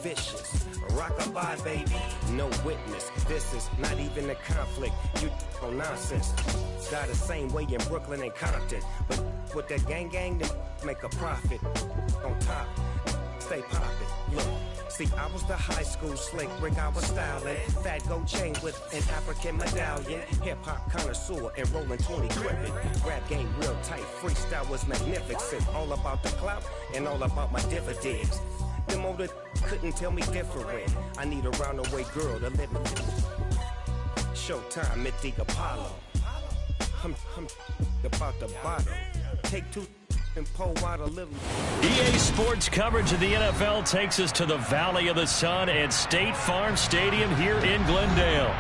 vicious. Rockabye, baby, no witness. This is not even a conflict. You on nonsense. Got the same way in Brooklyn and Compton. But with that gang, they make a profit. On top, stay poppin'. Look. See, I was the high school slick Rick, I was styling. Fat gold chain with an African medallion. Hip-hop connoisseur and rolling 20 crippin'. Rap game real tight, freestyle was magnificent. All about the clout and all about my dividends. Them older couldn't tell me different. I need a roundaway girl to live in. Showtime at the Apollo. I'm about the bottle. Take two and pull out a little. EA Sports coverage of the NFL takes us to the Valley of the Sun at State Farm Stadium here in Glendale.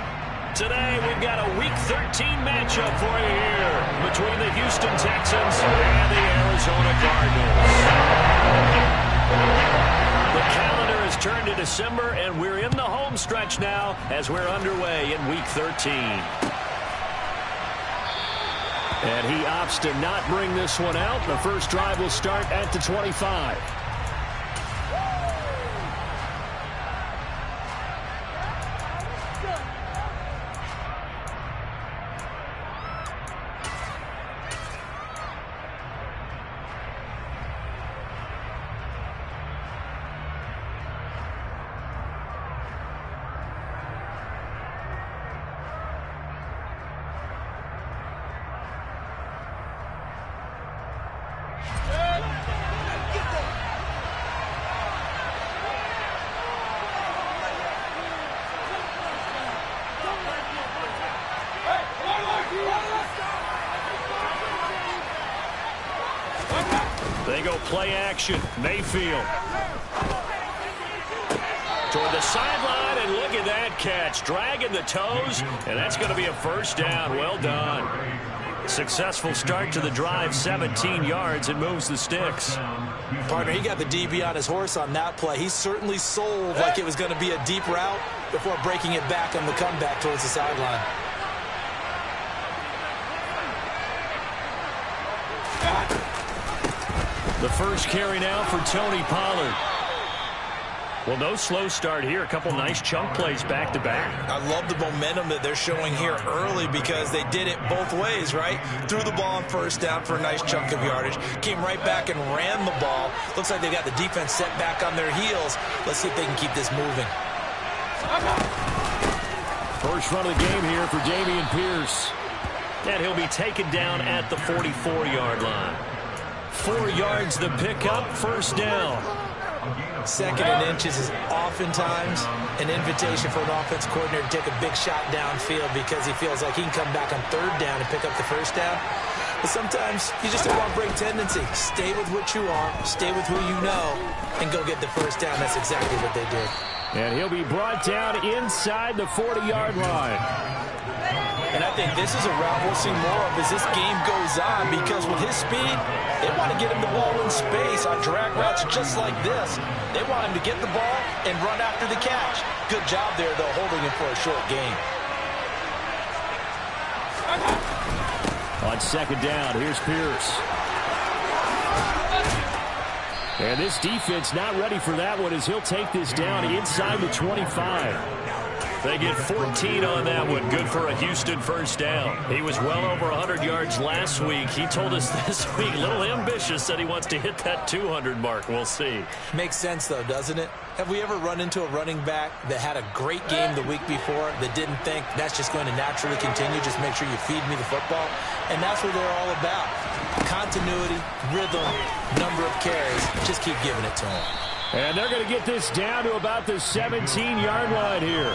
Today we've got a Week 13 matchup for you here between the Houston Texans and the Arizona Cardinals. The calendar has turned to December, and we're in the home stretch now as we're underway in Week 13. And he opts to not bring this one out. The first drive will start at the 25. They go play action. Mayfield. Toward the sideline, and look at that catch. Dragging the toes, and that's going to be a first down. Well done. Successful start to the drive, 17 yards, and moves the sticks. Partner, he got the DB on his horse on that play. He certainly sold like it was going to be a deep route before breaking it back on the comeback towards the sideline. The first carry now for Tony Pollard. Well, no slow start here. A couple nice chunk plays back-to-back. I love the momentum that they're showing here early because they did it both ways, right? Threw the ball on first down for a nice chunk of yardage. Came right back and ran the ball. Looks like they got the defense set back on their heels. Let's see if they can keep this moving. First run of the game here for Dameon Pierce. And he'll be taken down at the 44-yard line. 4 yards the pickup, first down. Second and inches is oftentimes an invitation for an offense coordinator to take a big shot downfield because he feels like he can come back on third down and pick up the first down. But sometimes you just don't want to break tendency. Stay with what you are, stay with who you know, and go get the first down. That's exactly what they did. And he'll be brought down inside the 40-yard line. And I think this is a route we'll see more of as this game goes on because with his speed, they want to get him the ball in space on drag routes just like this. They want him to get the ball and run after the catch. Good job there, though, holding him for a short gain. On second down, here's Pierce. And this defense not ready for that one as he'll take this down inside the 25. They get 14 on that one. Good for a Houston first down. He was well over 100 yards last week. He told us this week, a little ambitious, that he wants to hit that 200 mark. We'll see. Makes sense, though, doesn't it? Have we ever run into a running back that had a great game the week before that didn't think that's just going to naturally continue? Just make sure you feed me the football. And that's what they're all about. Continuity, rhythm, number of carries. Just keep giving it to them. And they're going to get this down to about the 17-yard line here.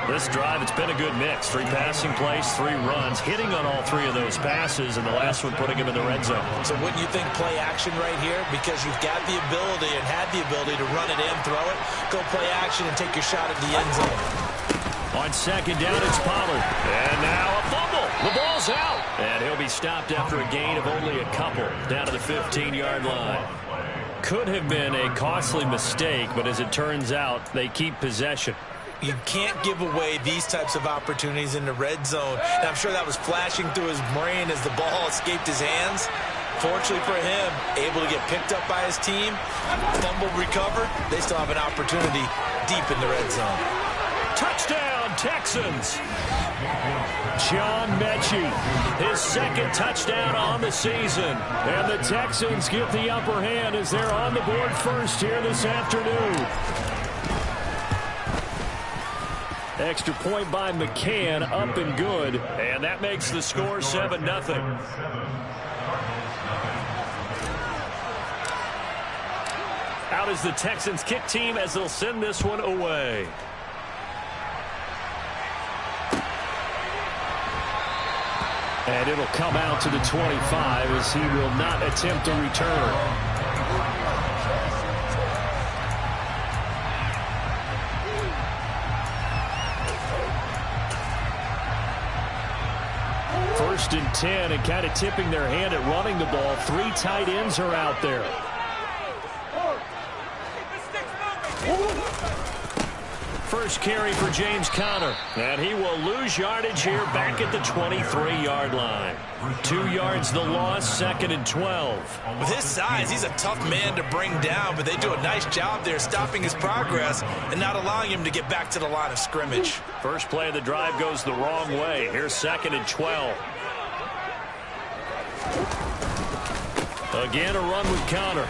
This drive, it's been a good mix. 3 passing plays, 3 runs, hitting on all 3 of those passes, and the last one putting him in the red zone. So wouldn't you think play action right here? Because you've got the ability and had the ability to run it in, throw it, go play action, and take your shot at the end zone. On second down, it's Pollard. And now a fumble. The ball's out. And he'll be stopped after a gain of only a couple, down to the 15-yard line. Could have been a costly mistake, but as it turns out, they keep possession. You can't give away these types of opportunities in the red zone. And I'm sure that was flashing through his brain as the ball escaped his hands. Fortunately for him, able to get picked up by his team, fumble recovered. They still have an opportunity deep in the red zone. Touchdown, Texans. John Mechie, his second touchdown on the season. And the Texans get the upper hand as they're on the board first here this afternoon. Extra point by McCann, up and good. And that makes the score 7-0. Out is the Texans kick team as they'll send this one away. And it'll come out to the 25 as he will not attempt a return. First and 10, and kind of tipping their hand at running the ball. 3 tight ends are out there. First carry for James Conner, and he will lose yardage here back at the 23-yard line. 2 yards the loss, 2nd and 12. With his size, he's a tough man to bring down, but they do a nice job there stopping his progress and not allowing him to get back to the line of scrimmage. First play of the drive goes the wrong way. Here's 2nd and 12. Again, a run with Conner.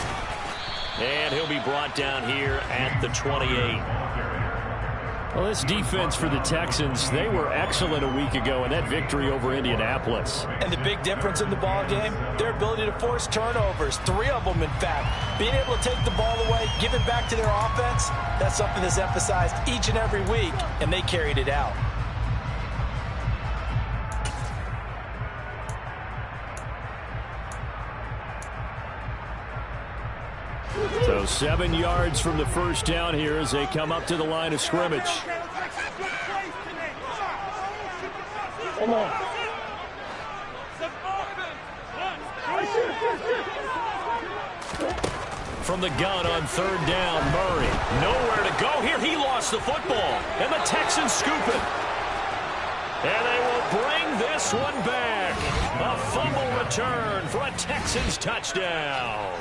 And he'll be brought down here at the 28. Well, this defense for the Texans, they were excellent a week ago in that victory over Indianapolis. And the big difference in the ball game, their ability to force turnovers, 3 of them in fact. Being able to take the ball away, give it back to their offense, that's something that's emphasized each and every week, and they carried it out. So 7 yards from the first down here as they come up to the line of scrimmage. Come on. From the gun on 3rd down, Murray. Nowhere to go here. He lost the football. And the Texans scoop it. And they will bring this one back. A fumble return for a Texans touchdown.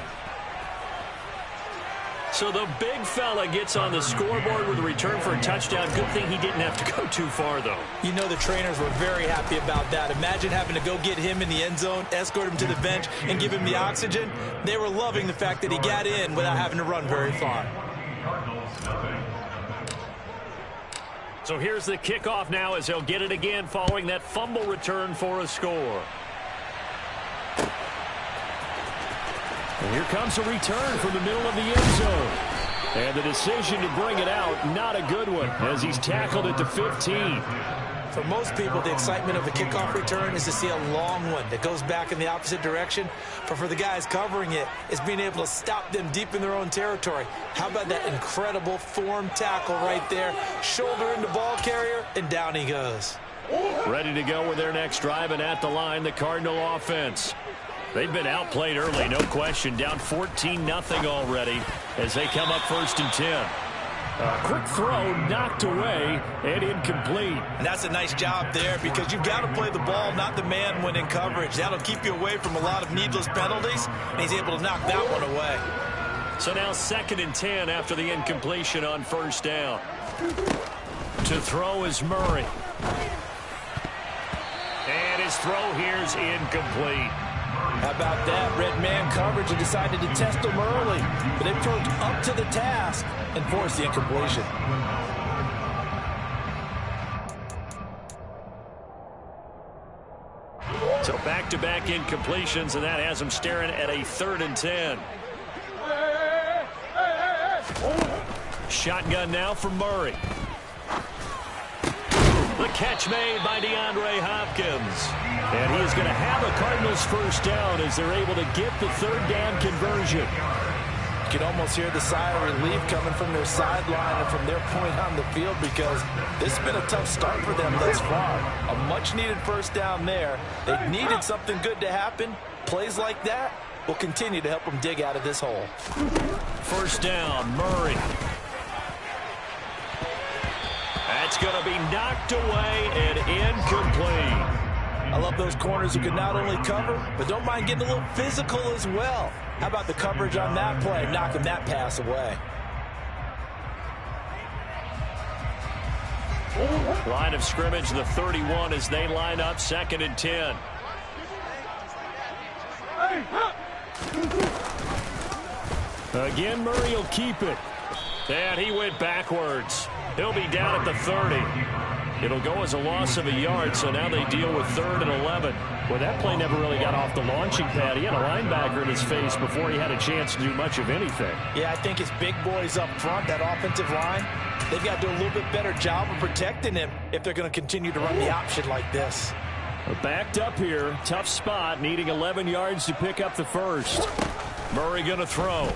So the big fella gets on the scoreboard with a return for a touchdown. Good thing he didn't have to go too far, though. You know the trainers were very happy about that. Imagine having to go get him in the end zone, escort him to the bench, and give him the oxygen. They were loving the fact that he got in without having to run very far. So here's the kickoff now as they'll get it again following that fumble return for a score. And here comes a return from the middle of the end zone. And the decision to bring it out, not a good one, as he's tackled at the 15. For most people, the excitement of a kickoff return is to see a long one that goes back in the opposite direction. But for the guys covering it, it's being able to stop them deep in their own territory. How about that incredible form tackle right there? Shoulder into ball carrier, and down he goes. Ready to go with their next drive, and at the line, the Cardinal offense. They've been outplayed early, no question. Down 14-0 already as they come up 1st and 10. A quick throw knocked away and incomplete. And that's a nice job there because you've got to play the ball, not the man when in coverage. That'll keep you away from a lot of needless penalties, and he's able to knock that one away. So now 2nd and 10 after the incompletion on 1st down. To throw is Murray. And his throw here's incomplete. How about that? Red man coverage and decided to test him early. But they proved up to the task and forced the incompletion. So back-to-back incompletions, and that has them staring at a 3rd and 10. Shotgun now from Murray. The catch made by DeAndre Hopkins. And he is going to have a Cardinals 1st down as they're able to get the 3rd down conversion. You can almost hear the sigh of relief coming from their sideline and from their point on the field because this has been a tough start for them thus far. A much-needed 1st down there. They needed something good to happen. Plays like that will continue to help them dig out of this hole. 1st down, Murray. That's going to be knocked away and incomplete. I love those corners who can not only cover, but don't mind getting a little physical as well. How about the coverage on that play, knocking that pass away? Line of scrimmage, the 31 as they line up 2nd and 10. Again, Murray will keep it. And he went backwards. He'll be down at the 30. It'll go as a loss of a yard, so now they deal with 3rd and 11. Well, that play never really got off the launching pad. He had a linebacker in his face before he had a chance to do much of anything. Yeah, I think his big boys up front, that offensive line, they've got to do a little bit better job of protecting him if they're going to continue to run the option like this. Backed up here, tough spot, needing 11 yards to pick up the first. Murray going to throw.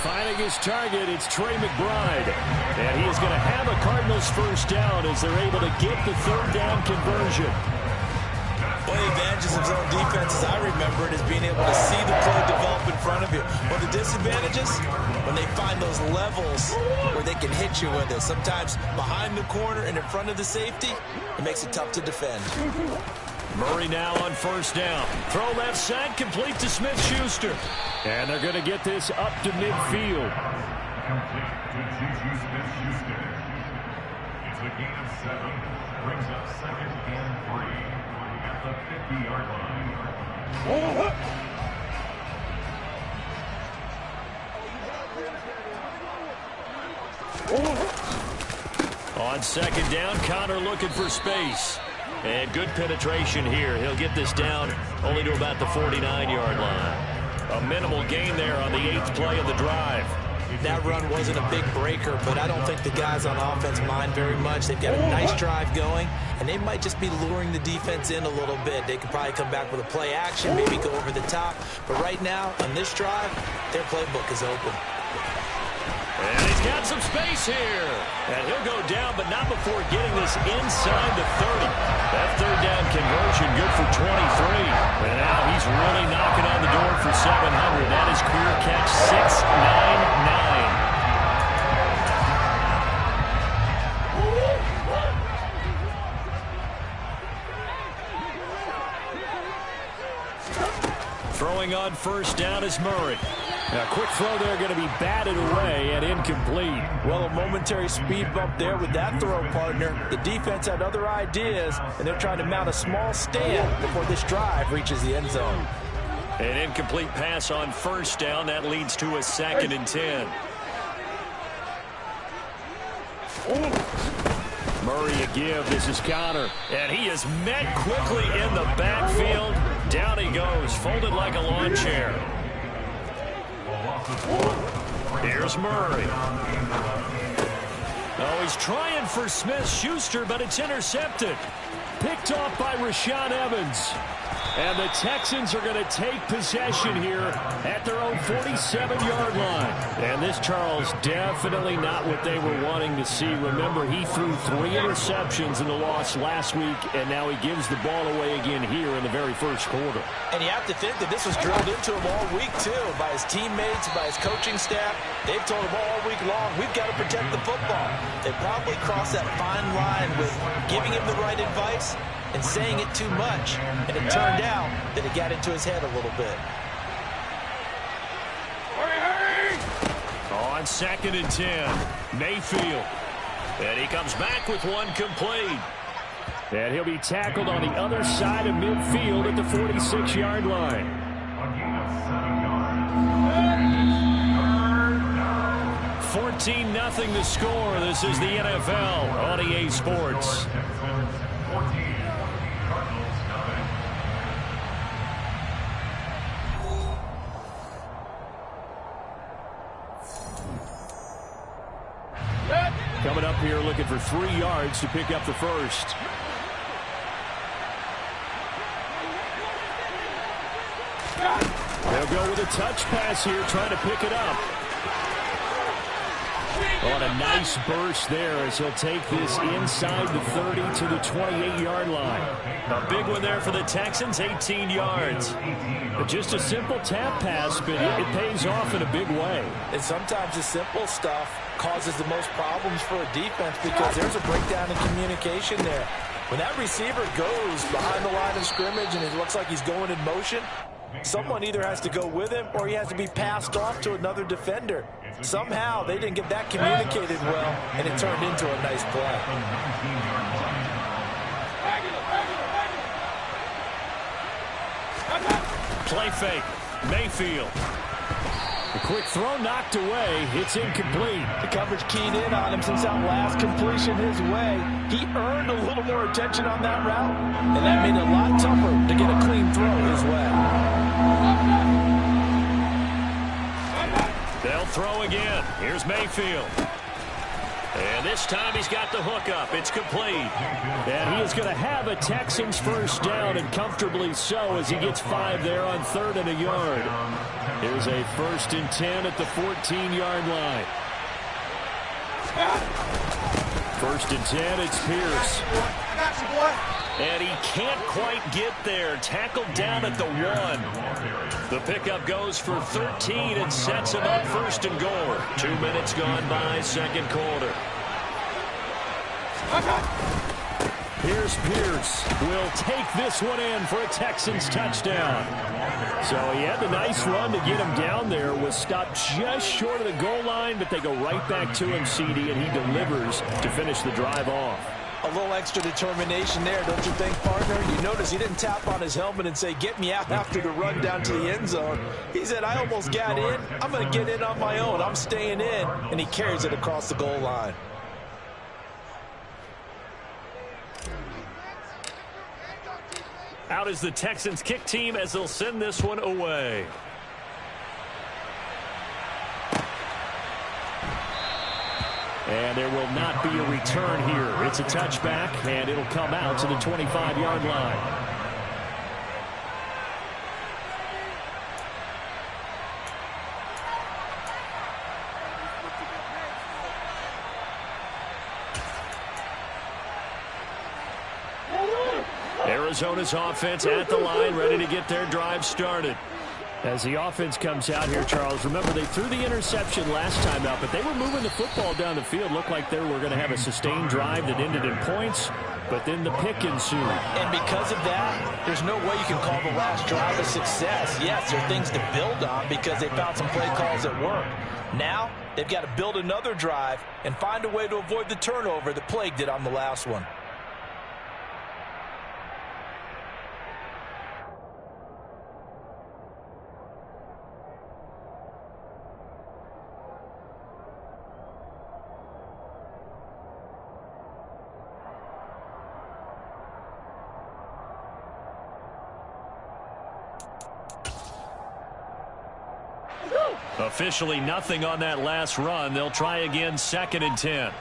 Finding his target, it's Trey McBride. And he is going to have a Cardinals first down as they're able to get the 3rd down conversion. One of the advantages of zone defense, as I remember it, is being able to see the play develop in front of you. One of the disadvantages, when they find those levels where they can hit you with it. Sometimes behind the corner and in front of the safety, it makes it tough to defend. Murray now on 1st down. Throw left side, complete to Smith-Schuster. And they're going to get this up to midfield. Complete to Juju Smith-Schuster. It's a gain of 7. Brings up 2nd and 3 at the 50-yard line. On 2nd down, Connor looking for space. And good penetration here. He'll get this down only to about the 49-yard line. A minimal gain there on the 8th play of the drive. That run wasn't a big breaker, but I don't think the guys on offense mind very much. They've got a nice drive going, and they might just be luring the defense in a little bit. They could probably come back with a play action, maybe go over the top. But right now, on this drive, their playbook is open. And he's got some space here. And he'll go down, but not before getting this inside the 30. That 3rd down conversion good for 23. And now he's really knocking on the door for 700. That is career catch 699. Throwing on 1st down is Murray. Now, quick throw there, going to be batted away and incomplete. Well, a momentary speed bump there with that throw, partner. The defense had other ideas, and they're trying to mount a small stand before this drive reaches the end zone. An incomplete pass on 1st down. That leads to a 2nd and 10. Murray a give. This is Connor. And he is met quickly in the backfield. Down he goes, folded like a lawn chair. Here's Murray. Oh, he's trying for Smith-Schuster, but it's intercepted. Picked off by Rashaan Evans. And the Texans are going to take possession here at their own 47-yard line. And this, Charles, definitely not what they were wanting to see. Remember, he threw 3 interceptions in the loss last week, and now he gives the ball away again here in the very first quarter. And you have to think that this was drilled into him all week, too, by his teammates, by his coaching staff. They've told him all week long, we've got to protect the football. They probably crossed that fine line with giving him the right advice and saying it too much, and it turned out that it got into his head a little bit. On 2nd and 10, Mayfield. And he comes back with one complete. And he'll be tackled on the other side of midfield at the 46-yard line. 14-0 the score. This is the NFL on EA Sports. Coming up here looking for 3 yards to pick up the first. They'll go with a touch pass here, trying to pick it up. On a nice burst there as he'll take this inside the 30 to the 28-yard line. A big one there for the Texans, 18 yards. But just a simple tap pass, but it pays off in a big way. And sometimes the simple stuff causes the most problems for a defense because there's a breakdown in communication there. When that receiver goes behind the line of scrimmage and it looks like he's going in motion, someone either has to go with him or he has to be passed off to another defender. Somehow they didn't get that communicated well, and it turned into a nice play. Play fake. Mayfield. A quick throw knocked away. It's incomplete. The coverage keyed in on him since that last completion his way. He earned a little more attention on that route, and that made it a lot tougher to get a clean throw his way. They'll throw again. Here's Mayfield. And this time he's got the hook up. It's complete. And he is going to have a Texans first down, and comfortably so, as he gets 5 there on 3rd and a yard. Here's a 1st and 10 at the 14-yard line. 1st and 10, it's Pierce. And he can't quite get there. Tackled down at the 1. The pickup goes for 13 and sets him up 1st and goal. 2 minutes gone by, 2nd quarter. Here's Pierce. Will take this one in for a Texans touchdown. So he had the nice run to get him down there. Was stopped just short of the goal line, but they go right back to him, CD, and he delivers to finish the drive off. A little extra determination there, don't you think, partner? You notice he didn't tap on his helmet and say, get me out after the run down to the end zone. He said, I almost got in. I'm going to get in on my own. I'm staying in. And he carries it across the goal line. Out is the Texans kick team as they'll send this one away. And there will not be a return here. It's a touchback, and it'll come out to the 25-yard line. Arizona's offense at the line, ready to get their drive started. As the offense comes out here, Charles, remember they threw the interception last time out, but they were moving the football down the field. Looked like they were going to have a sustained drive that ended in points, but then the pick ensued. And because of that, there's no way you can call the last drive a success. Yes, there are things to build on because they found some play calls that work. Now, they've got to build another drive and find a way to avoid the turnover that plagued it on the last one. Officially nothing on that last run. They'll try again, 2nd and 10.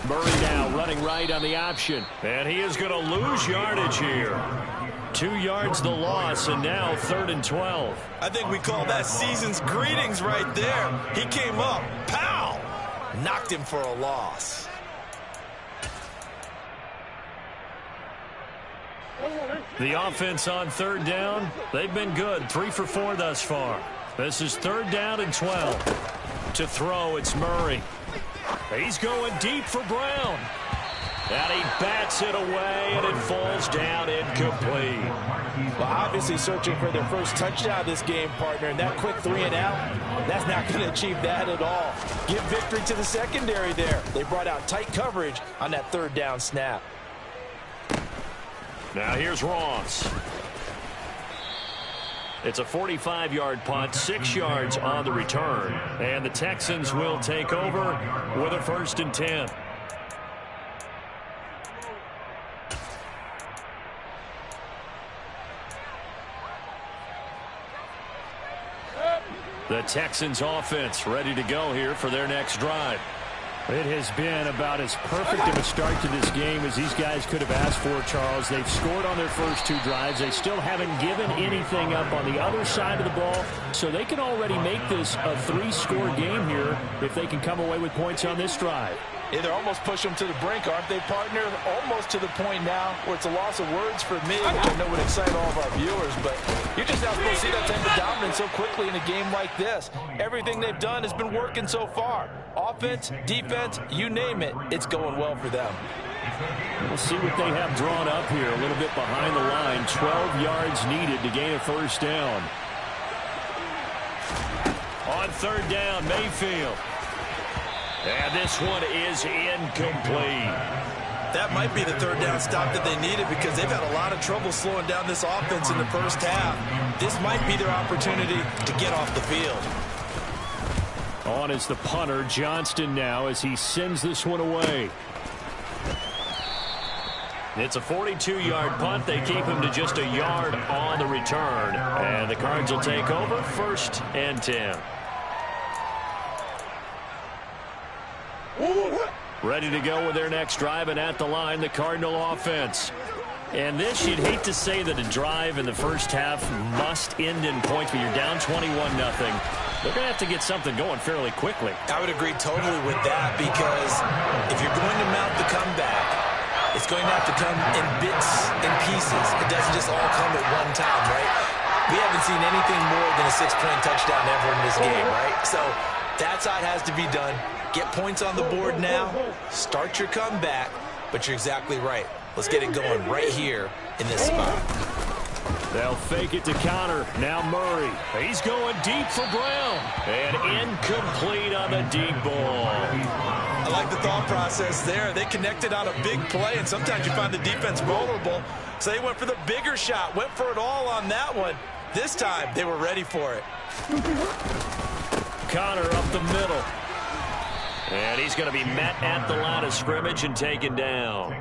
Murray now running right on the option. And he is going to lose yardage here. 2 yards the loss, and now 3rd and 12. I think we call that season's greetings right there. He came up, pow! Knocked him for a loss. The offense on 3rd down, they've been good. 3 for 4 thus far. This is 3rd down and 12. To throw, it's Murray. He's going deep for Brown. And he bats it away, and it falls down incomplete. Well, obviously searching for their first touchdown this game, partner, and that quick 3 and out, that's not going to achieve that at all. Give victory to the secondary there. They brought out tight coverage on that 3rd down snap. Now here's Ross. It's a 45-yard punt, 6 yards on the return. And the Texans will take over with a 1st and 10. The Texans offense ready to go here for their next drive. It has been about as perfect of a start to this game as these guys could have asked for, Charles. They've scored on their first 2 drives. They still haven't given anything up on the other side of the ball, so they can already make this a 3-score game here if they can come away with points on this drive. Yeah, they're almost pushing them to the brink, aren't they, partner? Almost to the point now where it's a loss of words for me, which I know would excite all of our viewers, but you're just not supposed to see that type of dominance so quickly in a game like this. Everything they've done has been working so far. Offense, defense, you name it, it's going well for them. We'll see what they have drawn up here. A little bit behind the line. 12 yards needed to gain a first down. On third down, Mayfield. And this one is incomplete. That might be the third down stop that they needed because they've had a lot of trouble slowing down this offense in the first half. This might be their opportunity to get off the field. On is the punter, Johnston, now as he sends this one away. It's a 42-yard punt. They keep him to just a yard on the return. And the Cards will take over 1st and 10. Ready to go with their next drive, and at the line, the Cardinal offense. And this, you'd hate to say that a drive in the first half must end in points, but you're down 21-0. They're going to have to get something going fairly quickly. I would agree totally with that because if you're going to mount the comeback, it's going to have to come in bits and pieces. It doesn't just all come at one time, right? We haven't seen anything more than a 6-point touchdown ever in this game, right? So that's how it has to be done. Get points on the board now. Start your comeback. But you're exactly right. Let's get it going right here in this spot. They'll fake it to counter. Now Murray. He's going deep for Brown. And incomplete on the deep ball. I like the thought process there. They connected on a big play, and sometimes you find the defense vulnerable. So they went for the bigger shot, went for it all on that one. This time, they were ready for it. Connor up the middle. And he's going to be met at the line of scrimmage and taken down.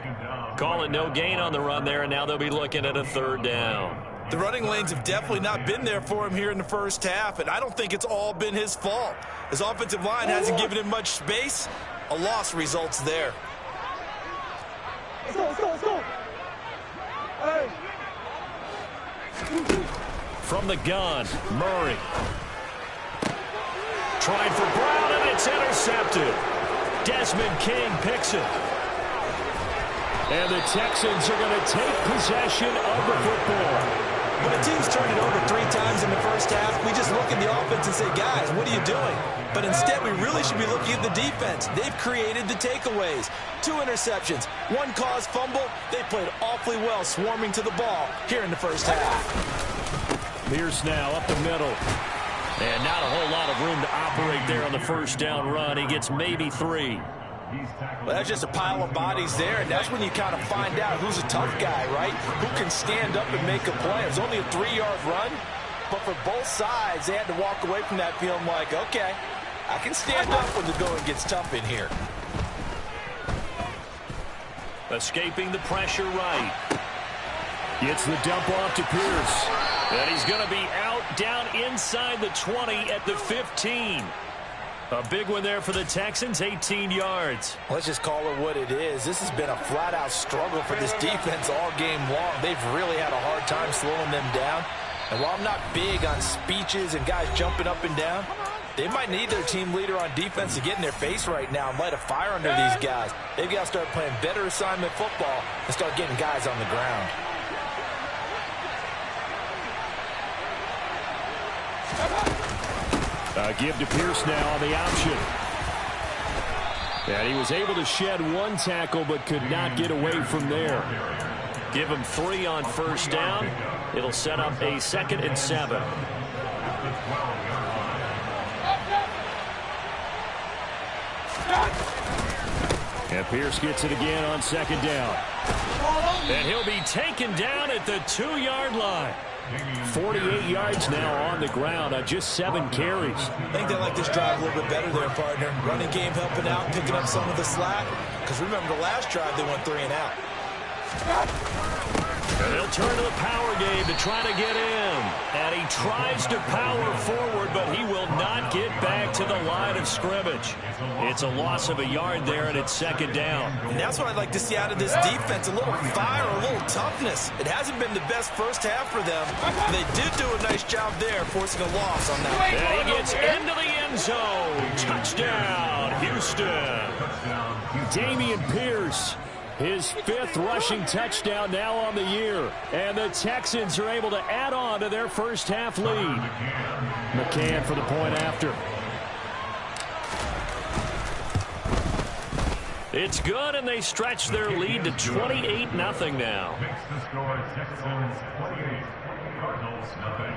Calling no gain on the run there, and now they'll be looking at a third down. The running lanes have definitely not been there for him here in the first half, and I don't think it's all been his fault. His offensive line hasn't given him much space. A loss results there. Let's go. Hey. From the gun, Murray. Tried for Brown, and it's intercepted. Desmond King picks it. And the Texans are going to take possession of the football. When a team's turned it over 3 times in the first half, we just look at the offense and say, guys, what are you doing? But instead, we really should be looking at the defense. They've created the takeaways. 2 interceptions, 1 caused fumble. They played awfully well swarming to the ball here in the first half. Pierce now up the middle. And not a whole lot of room to operate there on the first down run. He gets maybe 3. Well, that's just a pile of bodies there, and that's when you kind of find out who's a tough guy, right? Who can stand up and make a play. It was only a 3-yard run, but for both sides, they had to walk away from that feeling like, okay, I can stand up when the going gets tough in here. Escaping the pressure right. Gets the dump off to Pierce. And he's going to be out down inside the 20 at the 15. A big one there for the Texans, 18 yards. Let's just call it what it is. This has been a flat-out struggle for this defense all game long. They've really had a hard time slowing them down. And while I'm not big on speeches and guys jumping up and down, they might need their team leader on defense to get in their face right now and light a fire under these guys. They've got to start playing better assignment football and start getting guys on the ground. Give to Pierce now on the option. And he was able to shed 1 tackle but could not get away from there. Give him 3 on first down. It'll set up a 2nd and 7. And Pierce gets it again on 2nd down. And he'll be taken down at the 2-yard line. 48 yards now on the ground on just 7 carries. I think they like this drive a little bit better there, partner. Running game helping out, picking up some of the slack. Because remember the last drive, they went 3 and out. And they'll turn to the power game to try to get in. And he tries to power forward, but he will not get back to the line of scrimmage. It's a loss of a yard there, and it's 2nd down. And that's what I'd like to see out of this defense, a little fire, a little toughness. It hasn't been the best first half for them. They did do a nice job there, forcing a loss on that. And he gets into the end zone. Touchdown, Houston. Dameon Pierce. His 5th rushing touchdown now on the year. And the Texans are able to add on to their first half lead. McCann for the point after. It's good, and they stretch their lead to 28-0 now. Makes the score Texans 28, Cardinals nothing.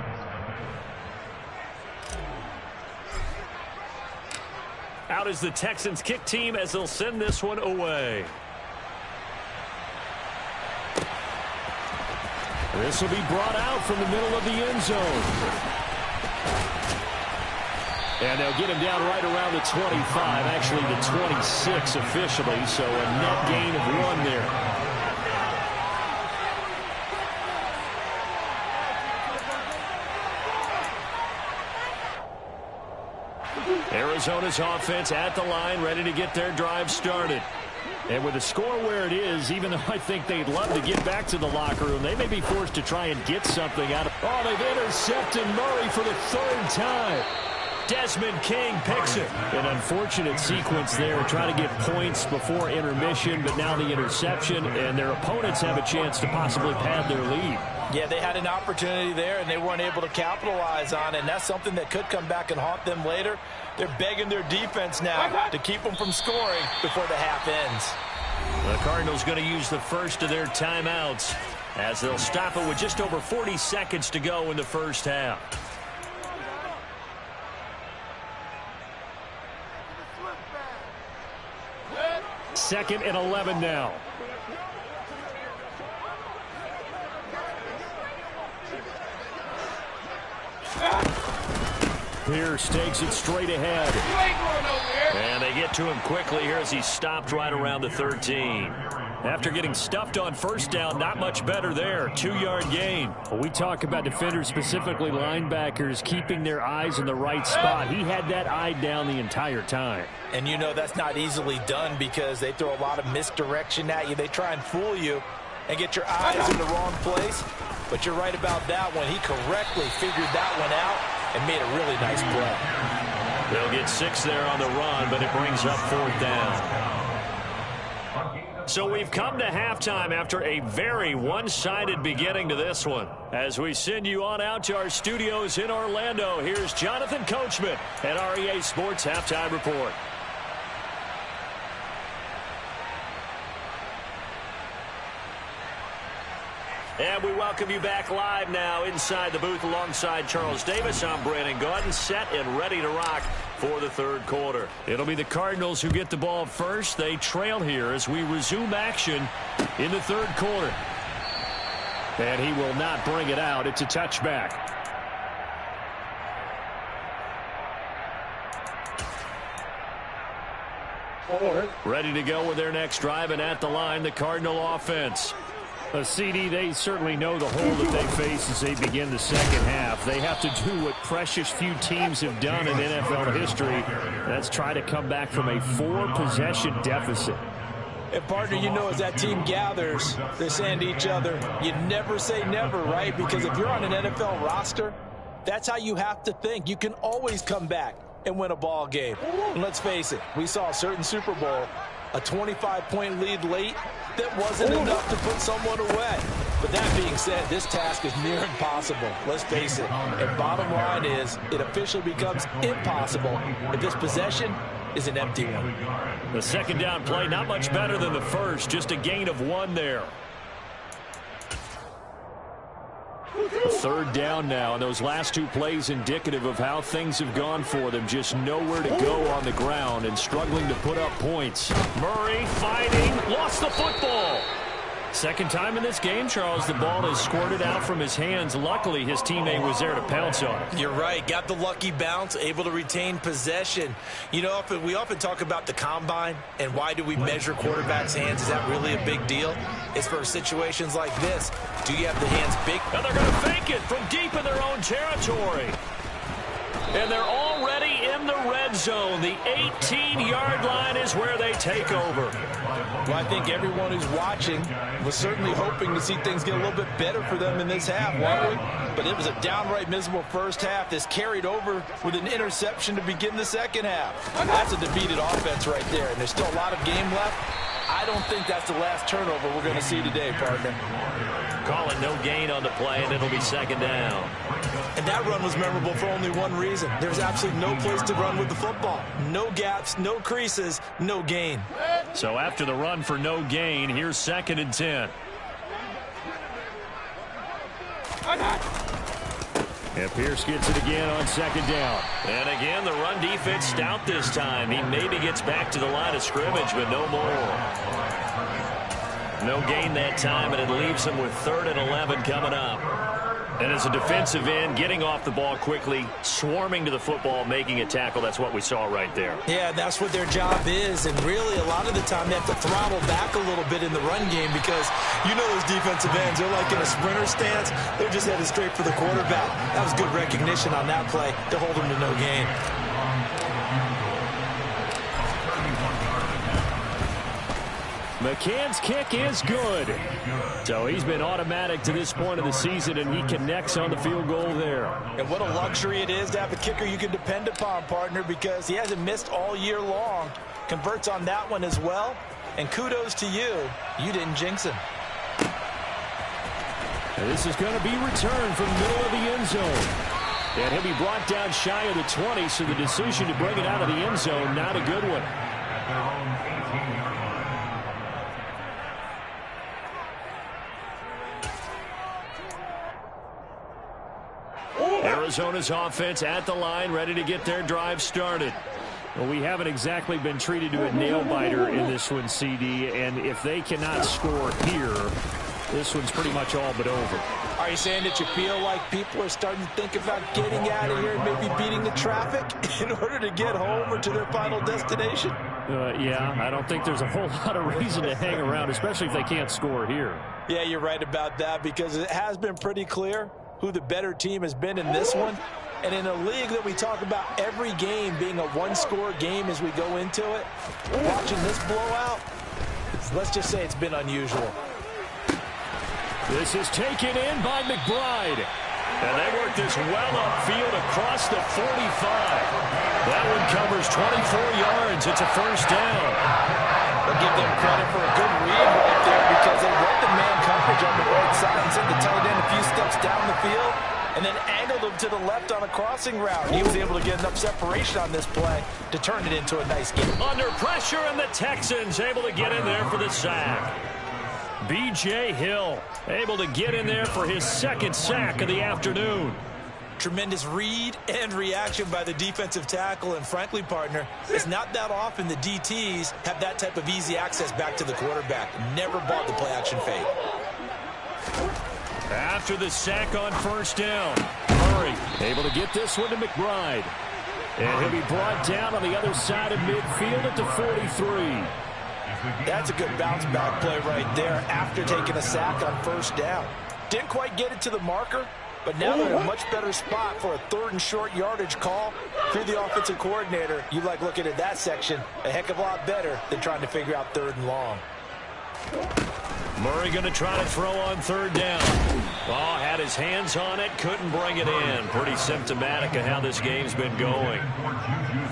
Out is the Texans kick team as they'll send this one away. This will be brought out from the middle of the end zone. And they'll get him down right around the 25, actually the 26 officially, so a net gain of 1 there. Arizona's offense at the line, ready to get their drive started. And with the score where it is, even though I think they'd love to get back to the locker room, they may be forced to try and get something out of... Oh, they've intercepted Murray for the 3rd time. Desmond King picks it. An unfortunate sequence there, trying to get points before intermission, but now the interception, and their opponents have a chance to possibly pad their lead. Yeah, they had an opportunity there, and they weren't able to capitalize on it, and that's something that could come back and haunt them later. They're begging their defense now to keep them from scoring before the half ends. The Cardinals going to use the first of their timeouts as they'll stop it with just over 40 seconds to go in the first half. Second and 11 now. Pierce takes it straight ahead. And they get to him quickly here as he's stopped right around the 13. After getting stuffed on first down, not much better there. 2-yard gain. Well, we talk about defenders, specifically linebackers, keeping their eyes in the right spot. He had that eye down the entire time. And you know that's not easily done because they throw a lot of misdirection at you. They try and fool you and get your eyes in the wrong place. But you're right about that one. He correctly figured that one out and made a really nice play. They'll get 6 there on the run, but it brings up 4th down. So we've come to halftime after a very one-sided beginning to this one. As we send you on out to our studios in Orlando, here's Jonathan Coachman at REA Sports Halftime Report. And we welcome you back live now inside the booth alongside Charles Davis. I'm Brandon Gaudin, set and ready to rock for the 3rd quarter. It'll be the Cardinals who get the ball first. They trail here as we resume action in the 3rd quarter. And he will not bring it out. It's a touchback. Ready to go with their next drive, and at the line, the Cardinal offense. CD, they certainly know the hole that they face as they begin the second half. They have to do what precious few teams have done in NFL history. That's try to come back from a 4-possession deficit. And, partner, you know, as that team gathers, they're saying to each other, you never say never, right? Because if you're on an NFL roster, that's how you have to think. You can always come back and win a ball game. And let's face it, we saw a certain Super Bowl, a 25-point lead late, that wasn't enough to put someone away. But that being said, this task is near impossible. Let's face it. And bottom line is, it officially becomes impossible if this possession is an empty one. The second down play, not much better than the first. Just a gain of 1 there. 3rd down now, and those last 2 plays indicative of how things have gone for them. Just nowhere to go on the ground and struggling to put up points. Murray fighting, lost the football. Second time in this game, Charles, the ball has squirted out from his hands. Luckily, his teammate was there to pounce on it. You're right. Got the lucky bounce, able to retain possession. You know, we often talk about the combine and why do we measure quarterbacks' hands. Is that really a big deal? It's for situations like this. Do you have the hands big? And they're going to fake it from deep in their own territory. And they're already in the red red zone. The 18-yard line is where they take over. Well, I think everyone who's watching was certainly hoping to see things get a little bit better for them in this half, weren't we? But it was a downright miserable first half. This carried over with an interception to begin the second half. That's a defeated offense right there, and there's still a lot of game left. I don't think that's the last turnover we're going to see today, partner. Call it no gain on the play, and it'll be second down. And that run was memorable for only one reason. There's absolutely no place to run with the football. No gaps, no creases, no gain. So after the run for no gain, here's 2nd and 10. And Pierce gets it again on 2nd down. And again, the run defense stout this time. He maybe gets back to the line of scrimmage, but no more. No gain that time, and it leaves him with 3rd and 11 coming up. And as a defensive end, getting off the ball quickly, swarming to the football, making a tackle, that's what we saw right there. Yeah, that's what their job is. And really, a lot of the time, they have to throttle back a little bit in the run game because you know those defensive ends, they're like in a sprinter stance. They're just headed straight for the quarterback. That was good recognition on that play to hold him to no gain. McCann's kick is good. So he's been automatic to this point of the season, and he connects on the field goal there. And what a luxury it is to have a kicker you can depend upon, partner, because he hasn't missed all year long. Converts on that one as well. And kudos to you. You didn't jinx him. And this is going to be returned from the middle of the end zone. And he'll be brought down shy of the 20, so the decision to bring it out of the end zone, not a good one. Arizona's offense at the line, ready to get their drive started. Well, we haven't exactly been treated to a nail-biter in this one, CD, and if they cannot score here, this one's pretty much all but over. Are you saying that you feel like people are starting to think about getting out of here and maybe beating the traffic in order to get home or to their final destination? Yeah, I don't think there's a whole lot of reason to hang around, especially if they can't score here. Yeah, you're right about that, because it has been pretty clear who the better team has been in this one. And in a league that we talk about every game being a one-score game as we go into it, watching this blowout, let's just say it's been unusual. This is taken in by McBride. And they work this well upfield across the 45. That one covers 24 yards. It's a first down. I'll give them credit for a good read right there, because they read the man coverage on the right side and sent the tight end a few steps down the field and then angled him to the left on a crossing route. He was able to get enough separation on this play to turn it into a nice game. Under pressure, and the Texans able to get in there for the sack. B.J. Hill able to get in there for his 2nd sack of the afternoon. Tremendous read and reaction by the defensive tackle, and frankly, partner, it's not that often the DTs have that type of easy access back to the quarterback. Never bought the play-action fade. After the sack on first down, Murray able to get this one to McBride. And he'll be brought down on the other side of midfield at the 43. That's a good bounce-back play right there after taking a sack on first down. Didn't quite get it to the marker, but now they're in a much better spot for a 3rd and short yardage call through the offensive coordinator. You like looking at that section a heck of a lot better than trying to figure out 3rd and long. Murray going to try to throw on 3rd down. Oh, had his hands on it, couldn't bring it in. Pretty symptomatic of how this game's been going.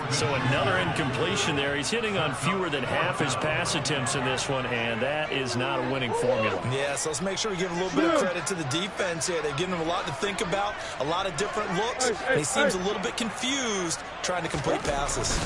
So another incompletion there. He's hitting on fewer than half his pass attempts in this one, and that is not a winning formula. Yeah, so let's make sure we give a little bit of credit to the defense here. They've given him a lot to think about, a lot of different looks, and he seems a little bit confused trying to complete passes.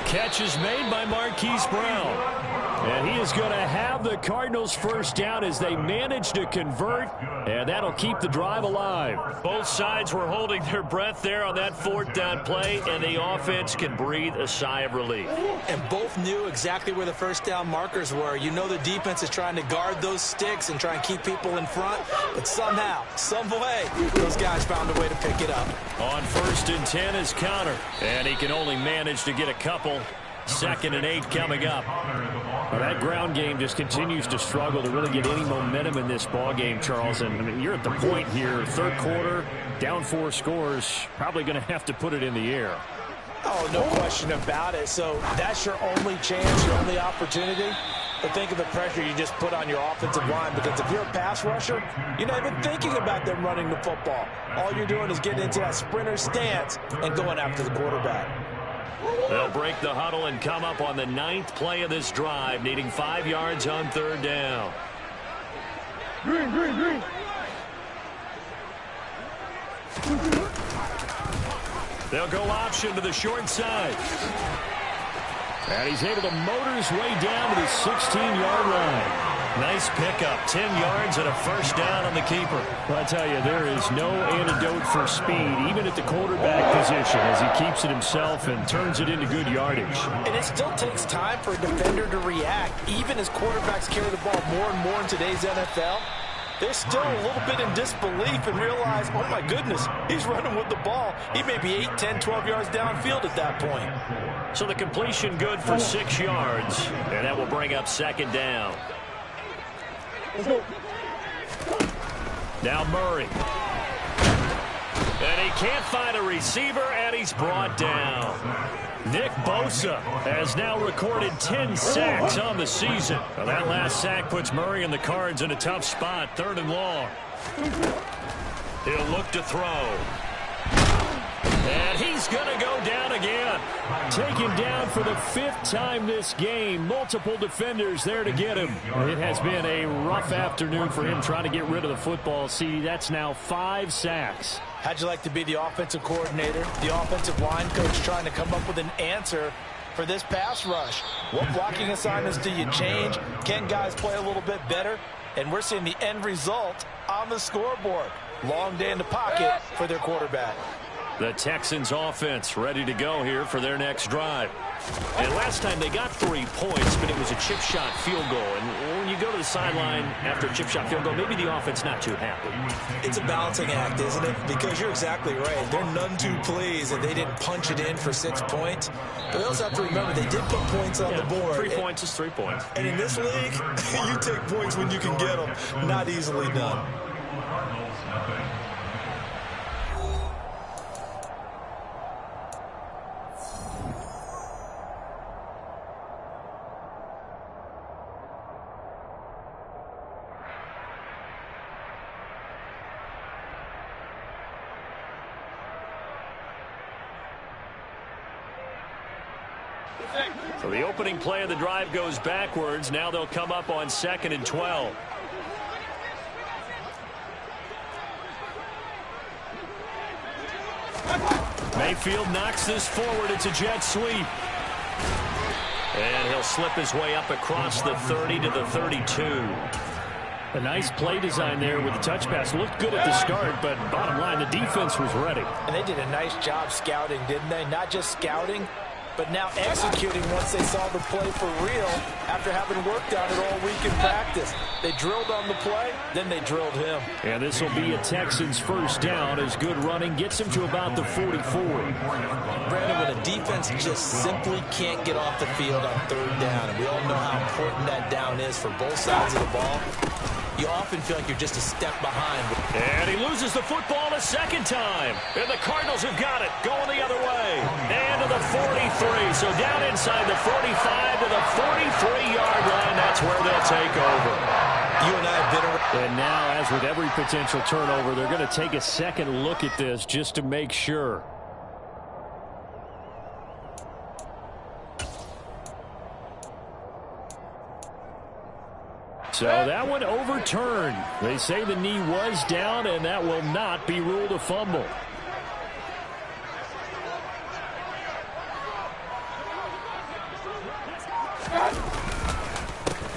Catch is made by Marquise Brown. And he is going to have the Cardinals first down as they manage to convert, and that'll keep the drive alive. Both sides were holding their breath there on that 4th down play, and the offense can breathe a sigh of relief. And both knew exactly where the first down markers were. You know the defense is trying to guard those sticks and try and keep people in front, but somehow, some way, those guys found a way to pick it up. On 1st and 10 is Connor, and he can only manage to get a couple. 2nd and 8 coming up. Well, that ground game just continues to struggle to really get any momentum in this ball game, Charles. And I mean, you're at the point here, third quarter, down 4 scores, probably going to have to put it in the air. Oh, no question about it. So that's your only chance, your only opportunity. But think of the pressure you just put on your offensive line, because if you're a pass rusher, you're not even thinking about them running the football. All you're doing is getting into that sprinter stance and going after the quarterback. They'll break the huddle and come up on the 9th play of this drive, needing 5 yards on third down. Green. They'll go option to the short side. And he's able to motor his way down to the 16-yard line. Nice pickup, 10 yards and a first down on the keeper. Well, I tell you, there is no antidote for speed, even at the quarterback position, as he keeps it himself and turns it into good yardage. And it still takes time for a defender to react, even as quarterbacks carry the ball more and more in today's NFL. They're still a little bit in disbelief and realize, oh, my goodness, he's running with the ball. He may be 8, 10, 12 yards downfield at that point. So the completion good for 6 yards, and that will bring up second down. Now Murray. And he can't find a receiver, and he's brought down. Nick Bosa has now recorded 10 sacks on the season. Well, that last sack puts Murray and the Cards in a tough spot, 3rd and long. He'll look to throw. And he's going to go down again. Taken down for the 5th time this game. Multiple defenders there to get him. It has been a rough afternoon for him trying to get rid of the football. See, that's now 5 sacks. How'd you like to be the offensive coordinator, the offensive line coach, trying to come up with an answer for this pass rush? What blocking assignments do you change? Can guys play a little bit better? And we're seeing the end result on the scoreboard. Long day in the pocket for their quarterback. The Texans offense ready to go here for their next drive. And last time they got 3 points, but it was a chip shot field goal. And when you go to the sideline after a chip shot field goal, maybe the offense not too happy. It's a balancing act, isn't it? Because you're exactly right. They're none too pleased that they didn't punch it in for 6 points. But they also have to remember they did put points on the board. 3 points is 3 points. And in this league, you take points when you can get them. Not easily done. So the opening play of the drive goes backwards. Now they'll come up on 2nd and 12. Mayfield knocks this forward. It's a jet sweep. And he'll slip his way up across the 30 to the 32. A nice play design there with the touch pass. Looked good at the start, but bottom line, the defense was ready. And they did a nice job scouting, didn't they? Not just scouting, but now executing once they saw the play for real after having worked on it all week in practice. They drilled on the play, then they drilled him. And this will be a Texans first down as good running gets him to about the 44. Brandon, when a defense just simply can't get off the field on 3rd down, and we all know how important that down is for both sides of the ball, you often feel like you're just a step behind. And he loses the football a 2nd time. And the Cardinals have got it, going the other way. And to the 43. So down inside the 45 to the 43-yard line. That's where they'll take over. You and I have been around. And now, as with every potential turnover, they're going to take a second look at this just to make sure. So that one overturned. They say the knee was down, and that will not be ruled a fumble.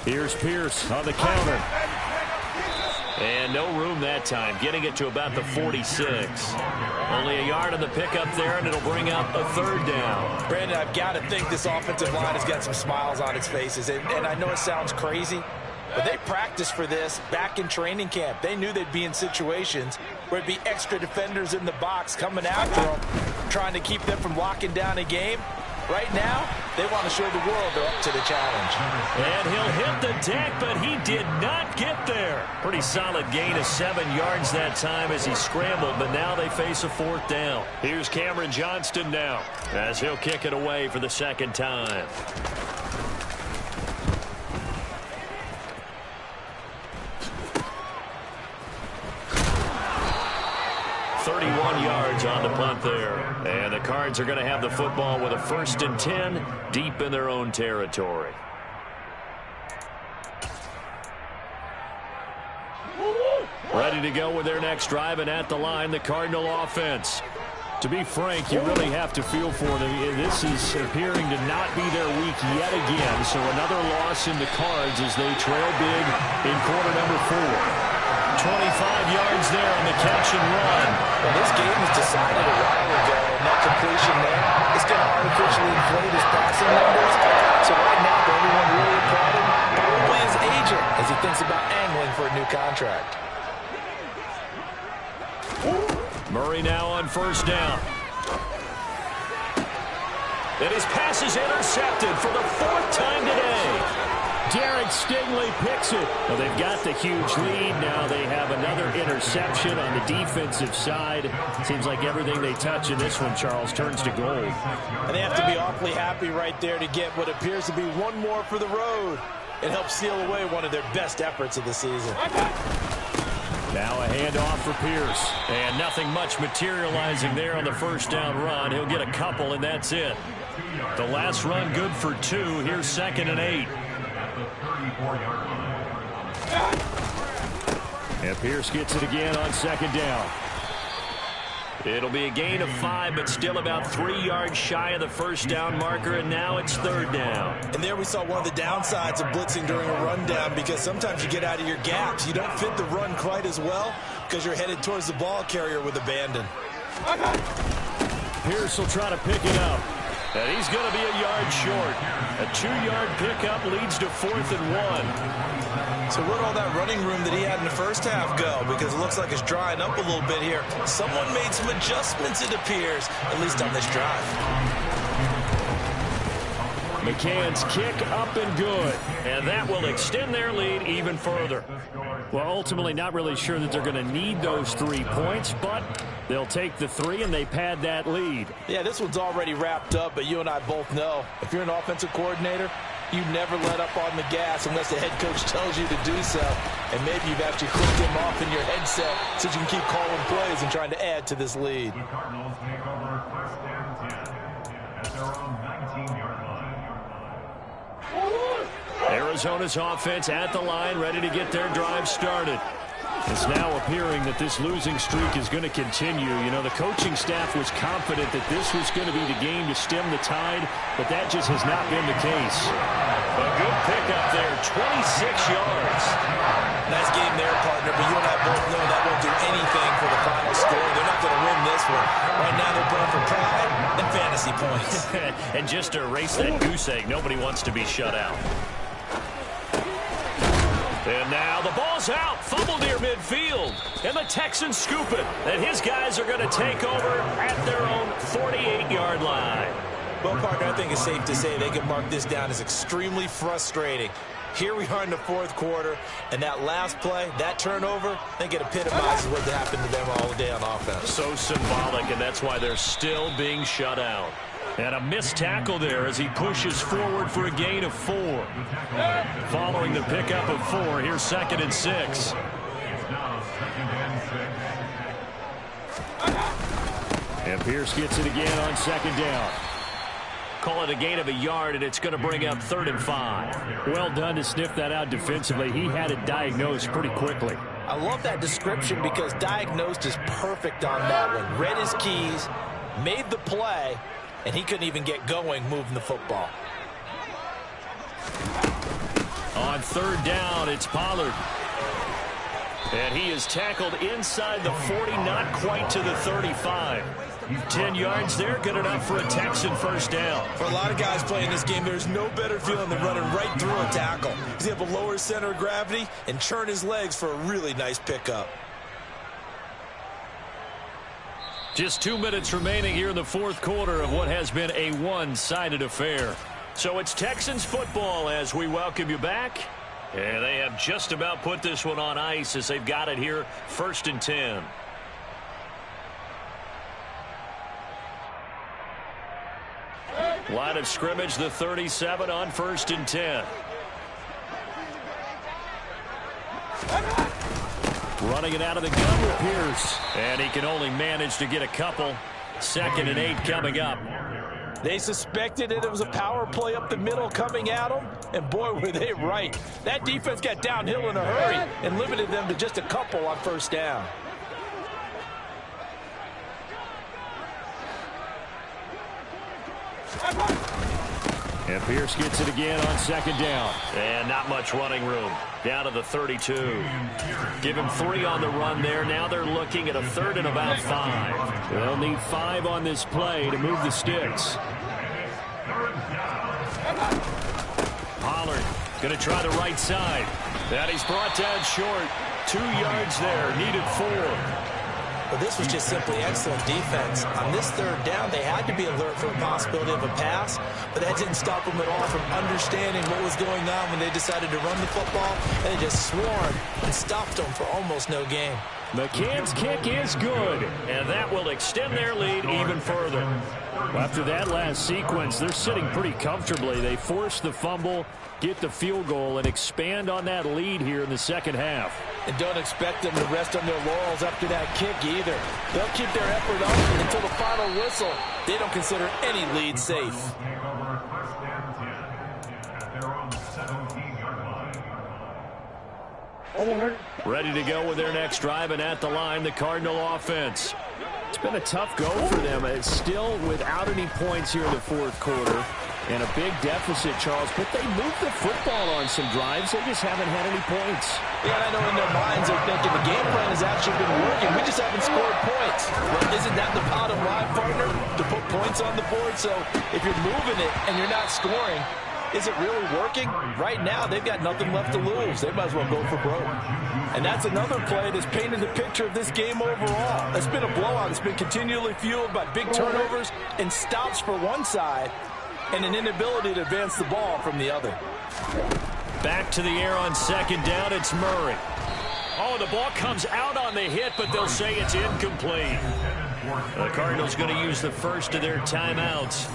Here's Pierce on the counter. And no room that time, getting it to about the 46. Only a yard on the pickup there, and it'll bring up a 3rd down. Brandon, I've got to think this offensive line has got some smiles on its faces. And I know it sounds crazy, but they practiced for this back in training camp. They knew they'd be in situations where it'd be extra defenders in the box coming after them, trying to keep them from locking down a game. Right now, they want to show the world they're up to the challenge. And he'll hit the deck, but he did not get there. Pretty solid gain of 7 yards that time as he scrambled, but now they face a 4th down. Here's Cameron Johnston now as he'll kick it away for the 2nd time. 31 yards on the punt there. And the Cards are going to have the football with a 1st and 10 deep in their own territory. Ready to go with their next drive, and at the line, the Cardinal offense. To be frank, you really have to feel for them. This is appearing to not be their week yet again. So another loss in the Cards as they trail big in quarter number 4. 25 yards there on the catch and run. Well, this game was decided a while ago, and that completion there is going to artificially inflate his passing numbers. So right now, the only one really applauding probably his agent as he thinks about angling for a new contract. Murray now on 1st down. And his pass is intercepted for the 4th time today. Derek Stingley picks it. Well, they've got the huge lead. Now they have another interception on the defensive side. Seems like everything they touch in this one, Charles, turns to gold. And they have to be awfully happy right there to get what appears to be one more for the road. It helps seal away one of their best efforts of the season. Now a handoff for Pierce. And nothing much materializing there on the 1st down run. He'll get a couple, and that's it. The last run good for 2. Here's 2nd and 8. And Pierce gets it again on 2nd down. It'll be a gain of 5, but still about 3 yards shy of the 1st down marker, and now it's 3rd down. And there we saw one of the downsides of blitzing during a rundown, because sometimes you get out of your gaps. You don't fit the run quite as well because you're headed towards the ball carrier with abandon. Pierce will try to pick it up. And he's going to be a yard short. A 2-yard pickup leads to 4th and 1. So where'd all that running room that he had in the first half go? Because it looks like it's drying up a little bit here. Someone made some adjustments, it appears, at least on this drive. McCann's kick up and good. And that will extend their lead even further. Well, ultimately not really sure that they're going to need those 3 points, but they'll take the 3 and they pad that lead. Yeah, this one's already wrapped up, but you and I both know if you're an offensive coordinator, you never let up on the gas unless the head coach tells you to do so. And maybe you've actually clicked him off in your headset so you can keep calling plays and trying to add to this lead. The Cardinals take over 1st and 10 at their own 19-yard line. Arizona's offense at the line, ready to get their drive started. It's now appearing that this losing streak is going to continue. You know, the coaching staff was confident that this was going to be the game to stem the tide, but that just has not been the case. A good pickup there, 26 yards. Nice game there, partner, but you and I both know that won't do anything for the final score. They're not going to win this one. Right now they're playing for pride and fantasy points. And just to erase that goose egg, nobody wants to be shut out. And now the ball's out, fumbled near midfield, and the Texans scoop it. And his guys are going to take over at their own 48-yard line. Well, partner, I think it's safe to say they can mark this down as extremely frustrating. Here we are in the 4th quarter, and that last play, that turnover, I think it epitomizes what happened to them all day on offense. So symbolic, and that's why they're still being shut out. And a missed tackle there as he pushes forward for a gain of 4. Following the pickup of 4, here's 2nd and 6. And Pierce gets it again on 2nd down. Call it a gain of a yard, and it's going to bring up 3rd and 5. Well done to sniff that out defensively. He had it diagnosed pretty quickly. I love that description because diagnosed is perfect on that one. Read his keys, made the play, and he couldn't even get going moving the football. On 3rd down, it's Pollard. And he is tackled inside the 40, not quite to the 35. 10 yards there, good enough for a Texan 1st down. For a lot of guys playing this game, there's no better feeling than running right through a tackle. He's able to lower his center of gravity and churn his legs for a really nice pickup. Just 2 minutes remaining here in the fourth quarter of what has been a one-sided affair. So it's Texans football as we welcome you back. And they have just about put this one on ice as they've got it here, 1st and 10. Line of scrimmage, the 37 on 1st and 10. Running it out of the gun with Pierce. And he can only manage to get a couple. 2nd and 8 coming up. They suspected it was a power play up the middle coming at them, and boy, were they right. That defense got downhill in a hurry and limited them to just a couple on 1st down. And Pierce gets it again on 2nd down. And not much running room. Down to the 32. Give him 3 on the run there. Now they're looking at a 3rd and about 5. They'll need 5 on this play to move the sticks. Pollard going to try the right side. And he's brought down short. 2 yards there. Needed 4. Well, this was just simply excellent defense. On this 3rd down, they had to be alert for the possibility of a pass, but that didn't stop them at all from understanding what was going on when they decided to run the football, and they just swarmed and stopped them for almost no gain. McCann's kick is good, and that will extend their lead even further. After that last sequence, they're sitting pretty comfortably. They force the fumble, get the field goal, and expand on that lead here in the 2nd half. And don't expect them to rest on their laurels after that kick either. They'll keep their effort up until the final whistle. They don't consider any lead safe. Ready to go with their next drive, and at the line, the Cardinal offense. It's been a tough go for them. It's still without any points here in the 4th quarter. And a big deficit, Charles, but they moved the football on some drives. They just haven't had any points. Yeah, I know in their minds they're thinking the game plan has actually been working. We just haven't scored points. Well, isn't that the bottom line, partner? To put points on the board? So if you're moving it and you're not scoring, is it really working? Right now, they've got nothing left to lose. They might as well go for broke. And that's another play that's painted the picture of this game overall. It's been a blowout. It's been continually fueled by big turnovers and stops for one side, and an inability to advance the ball from the other. Back to the air on 2nd down, it's Murray. Oh, the ball comes out on the hit, but they'll say it's incomplete. The Cardinals going to use the first of their timeouts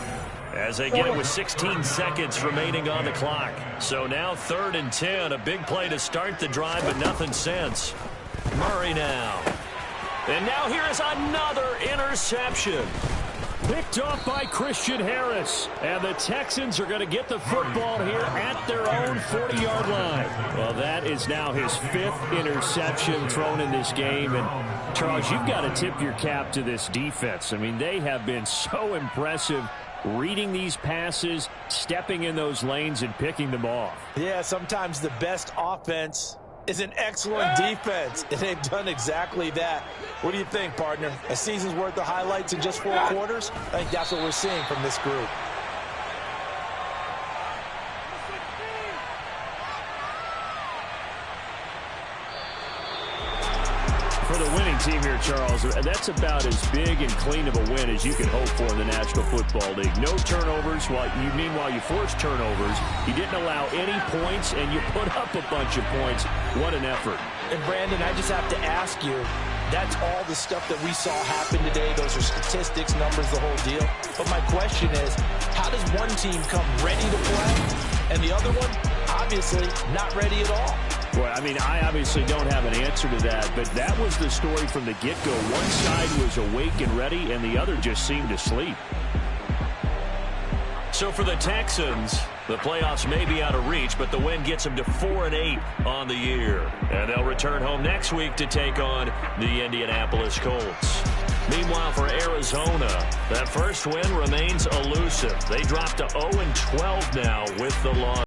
as they get it with 16 seconds remaining on the clock. So now 3rd and 10, a big play to start the drive, but nothing since. Murray now. And now here is another interception. Picked off by Christian Harris. And the Texans are going to get the football here at their own 40-yard line. Well, that is now his 5th interception thrown in this game. And, Charles, you've got to tip your cap to this defense. I mean, they have been so impressive reading these passes, stepping in those lanes, and picking them off. Yeah, sometimes the best offense is an excellent defense, and they've done exactly that. What do you think, partner? A season's worth of highlights in just 4 quarters? I think that's what we're seeing from this group. For the winning team here, Charles, that's about as big and clean of a win as you can hope for in the National Football League. No turnovers. Meanwhile, you forced turnovers. You didn't allow any points, and you put up a bunch of points. What an effort. And, Brandon, I just have to ask you, that's all the stuff that we saw happen today. Those are statistics, numbers, the whole deal. But my question is, how does one team come ready to play, and the other one, obviously, not ready at all? Well, I mean, I obviously don't have an answer to that, but that was the story from the get-go. One side was awake and ready, and the other just seemed to sleep. So for the Texans, the playoffs may be out of reach, but the win gets them to 4-8 on the year. And they'll return home next week to take on the Indianapolis Colts. Meanwhile, for Arizona, that first win remains elusive. They dropped to 0-12 now with the loss.